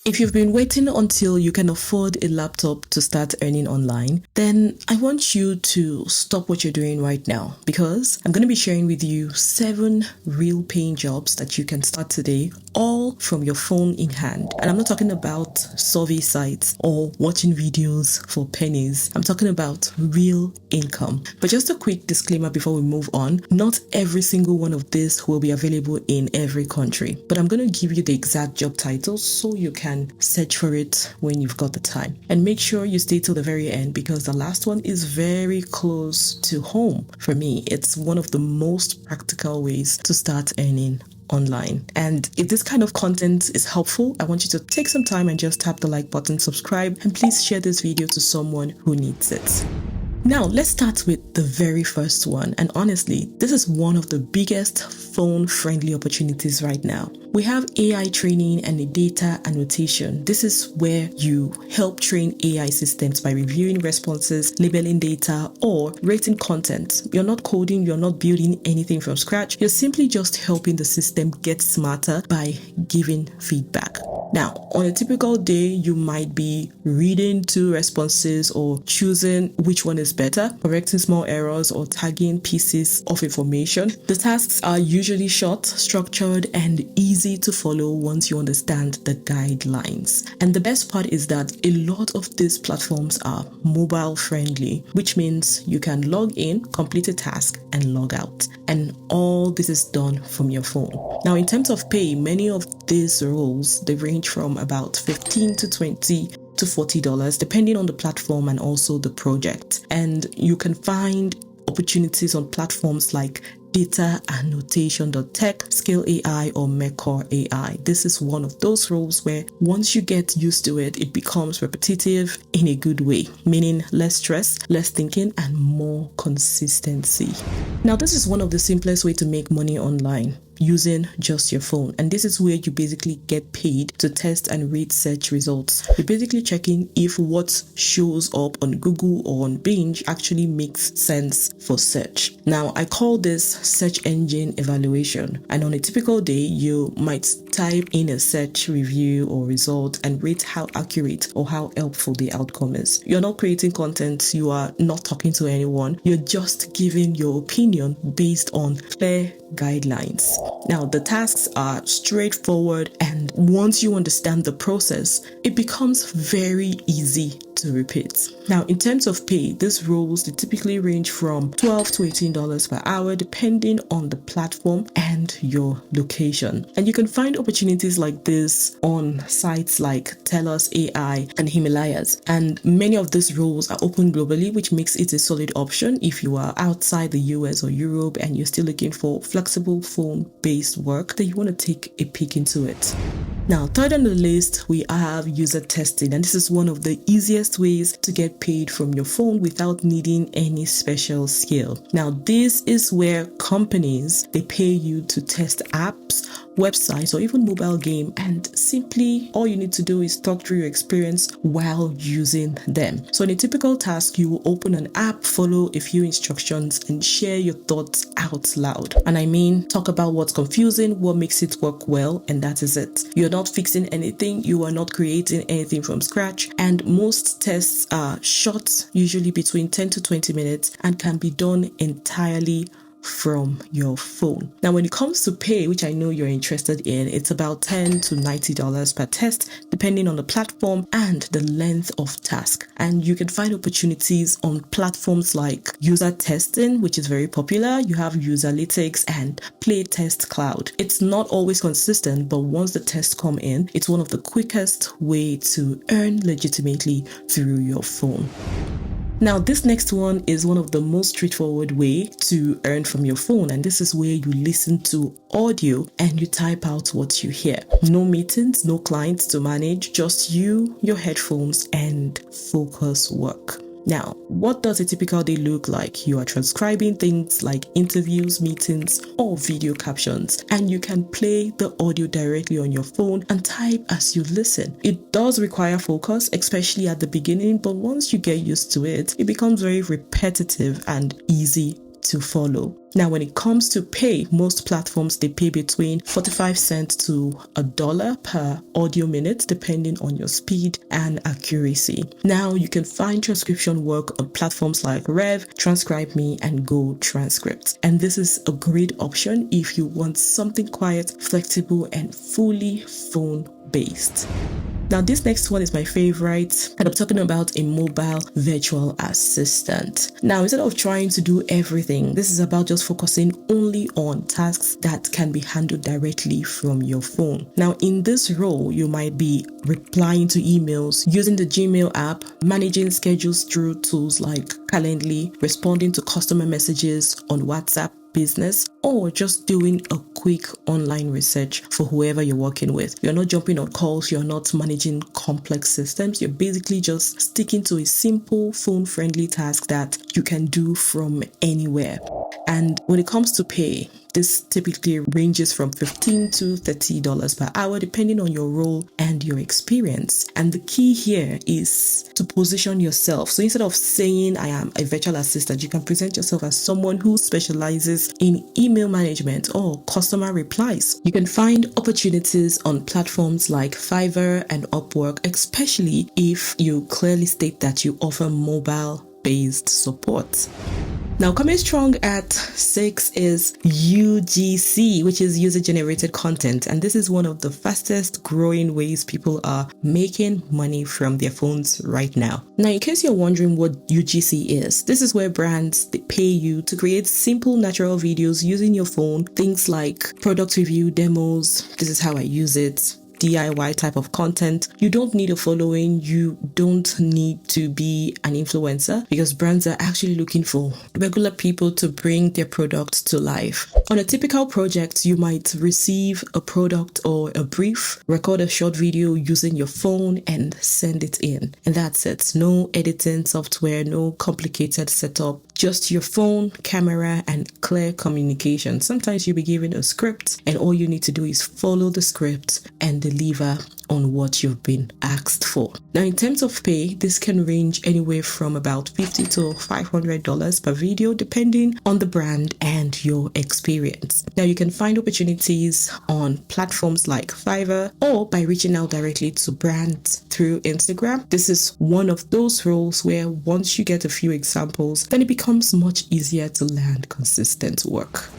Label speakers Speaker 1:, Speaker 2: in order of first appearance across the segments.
Speaker 1: If you've been waiting until you can afford a laptop to start earning online, then I want you to stop what you're doing right now, because I'm going to be sharing with you 7 real paying jobs that you can start today, all from your phone in hand. And I'm not talking about survey sites or watching videos for pennies. I'm talking about real income. But just a quick disclaimer before we move on, not every single one of this will be available in every country, but I'm going to give you the exact job titles so you can search for it when you've got the time. And make sure you stay till the very end, because the last one is very close to home for me. It's one of the most practical ways to start earning online. And if this kind of content is helpful, I want you to take some time and just tap the like button, subscribe, and please share this video to someone who needs it. Now, let's start with the very first one. And honestly, this is one of the biggest phone-friendly opportunities right now. We have AI training and a data annotation. This is where you help train AI systems by reviewing responses, labeling data, or rating content. You're not coding, you're not building anything from scratch. You're simply just helping the system get smarter by giving feedback. Now, on a typical day, you might be reading 2 responses or choosing which one is better, correcting small errors, or tagging pieces of information. The tasks are usually short, structured, and easy to follow once you understand the guidelines. And the best part is that a lot of these platforms are mobile friendly, which means you can log in, complete a task, and log out. And all this is done from your phone. Now, in terms of pay, many of these roles, they range from about $15 to $20 to $40, depending on the platform and also the project. And you can find opportunities on platforms like dataannotation.tech, Scale AI, or Mecor AI. This is one of those roles where once you get used to it, it becomes repetitive in a good way, meaning less stress, less thinking, and more consistency. Now, this is one of the simplest ways to make money online, using just your phone. And this is where you basically get paid to test and read search results. You're basically checking if what shows up on Google or on Bing actually makes sense for search. Now, I call this search engine evaluation. And on a typical day, you might type in a search review or result and rate how accurate or how helpful the outcome is. You're not creating content, you are not talking to anyone, you're just giving your opinion based on clear guidelines. Now, the tasks are straightforward, and once you understand the process, it becomes very easy to repeat. Now, in terms of pay, these roles, they typically range from $12 to $18 per hour, depending on the platform and your location. And you can find opportunities like this on sites like Tellus AI and Himalayas. And many of these roles are open globally, which makes it a solid option if you are outside the US or Europe and you're still looking for flexible phone-based work, that you want to take a peek into it. Now, third on the list, we have user testing, and this is one of the easiest ways to get paid from your phone without needing any special skill. Now, this is where companies, they pay you to test apps, websites, or even mobile game, and simply all you need to do is talk through your experience while using them. So in a typical task, you will open an app, follow a few instructions, and share your thoughts out loud. And I mean, talk about what's confusing, what makes it work well, and that is it. You're not fixing anything, you are not creating anything from scratch, and most tests are short, usually between 10 to 20 minutes, and can be done entirely from your phone. Now, when it comes to pay, which I know you're interested in, it's about $10 to $90 per test, depending on the platform and the length of task. And you can find opportunities on platforms like User Testing, which is very popular. You have Userlytics and Playtest Cloud. It's not always consistent, but once the tests come in, it's one of the quickest way to earn legitimately through your phone. Now, this next one is one of the most straightforward way to earn from your phone, and this is where you listen to audio and you type out what you hear. No meetings, no clients to manage, just you, your headphones, and focus work. Now, what does a typical day look like? You are transcribing things like interviews, meetings, or video captions, and you can play the audio directly on your phone and type as you listen. It does require focus, especially at the beginning, but once you get used to it, it becomes very repetitive and easy to follow. Now, when it comes to pay, most platforms, they pay between 45 cents to $1 per audio minute, depending on your speed and accuracy. Now, you can find transcription work on platforms like Rev, Transcribe Me, and Go Transcript. And this is a great option if you want something quiet, flexible, and fully phone-based. Now, this next one is my favorite, and I'm talking about a mobile virtual assistant. Now, instead of trying to do everything, this is about just focusing only on tasks that can be handled directly from your phone. Now, in this role, you might be replying to emails, using the Gmail app, managing schedules through tools like Calendly, responding to customer messages on WhatsApp Business, or just doing a quick online research for whoever you're working with. You're not jumping on calls, you're not managing complex systems, you're basically just sticking to a simple phone-friendly task that you can do from anywhere. And when it comes to pay, this typically ranges from $15 to $30 per hour, depending on your role and your experience. And the key here is to position yourself. So instead of saying I am a virtual assistant, you can present yourself as someone who specializes in email management or customer replies. You can find opportunities on platforms like Fiverr and Upwork, especially if you clearly state that you offer mobile-based support. Now, coming strong at 6 is UGC, which is user-generated content. And this is one of the fastest growing ways people are making money from their phones right now. Now, in case you're wondering what UGC is, this is where brands, they pay you to create simple, natural videos using your phone. Things like product review, demos, this is how I use it, DIY type of content. You don't need a following. You don't need to be an influencer, because brands are actually looking for regular people to bring their products to life. On a typical project, you might receive a product or a brief, record a short video using your phone and send it in. And that's it. No editing software, no complicated setup. Just your phone, camera, and clear communication. Sometimes you'll be given a script and all you need to do is follow the script and deliver on what you've been asked for. Now, in terms of pay, this can range anywhere from about $50 to $500 per video, depending on the brand and your experience. Now, you can find opportunities on platforms like Fiverr or by reaching out directly to brands through Instagram. This is one of those roles where once you get a few examples, then it becomes much easier to land consistent work.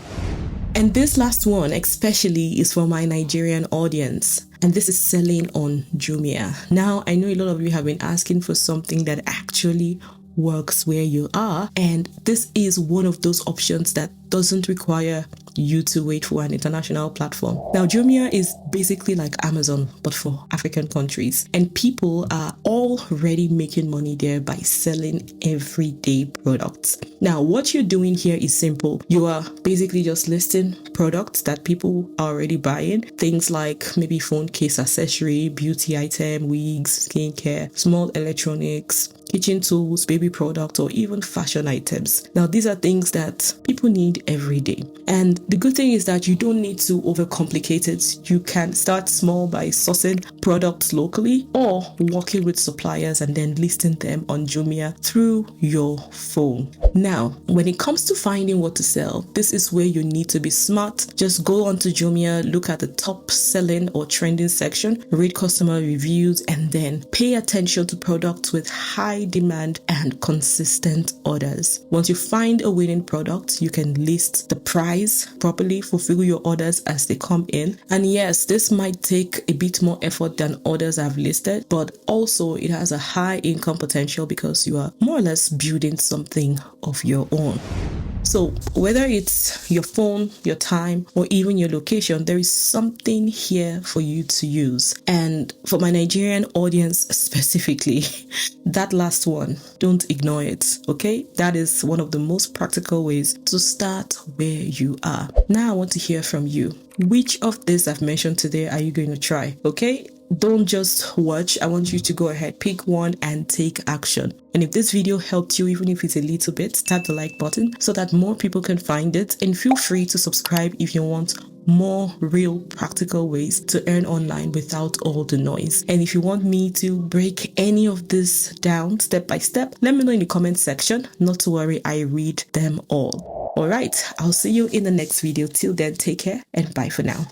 Speaker 1: And this last one especially is for my Nigerian audience. And this is selling on Jumia. Now, I know a lot of you have been asking for something that actually works where you are. And this is one of those options that doesn't require you to wait for an international platform. Now, Jumia is basically like Amazon, but for African countries. And people are already making money there by selling everyday products. Now, what you're doing here is simple. You are basically just listing products that people are already buying. Things like maybe phone case accessory, beauty item, wigs, skincare, small electronics, kitchen tools, baby products, or even fashion items. Now, these are things that people need every day. And the good thing is that you don't need to overcomplicate it. You can start small by sourcing products locally or working with suppliers and then listing them on Jumia through your phone. Now, when it comes to finding what to sell, this is where you need to be smart. Just go onto Jumia, look at the top selling or trending section, read customer reviews, and then pay attention to products with high demand and consistent orders. Once you find a winning product, you can list the price properly, fulfill your orders as they come in. And yes, this might take a bit more effort than others I've listed, but also it has a high income potential because you are more or less building something of your own. So whether it's your phone, your time, or even your location, there is something here for you to use. And for my Nigerian audience specifically, that last one, don't ignore it, okay? That is one of the most practical ways to start where you are. Now I want to hear from you. Which of this I've mentioned today are you going to try, okay? Don't just watch. I want you to go ahead, pick one and take action. And if this video helped you, even if it's a little bit, tap the like button so that more people can find it. And feel free to subscribe if you want more real practical ways to earn online without all the noise. And if you want me to break any of this down step by step, let me know in the comment section. Not to worry, I read them all. All right, I'll see you in the next video. Till then, take care and bye for now.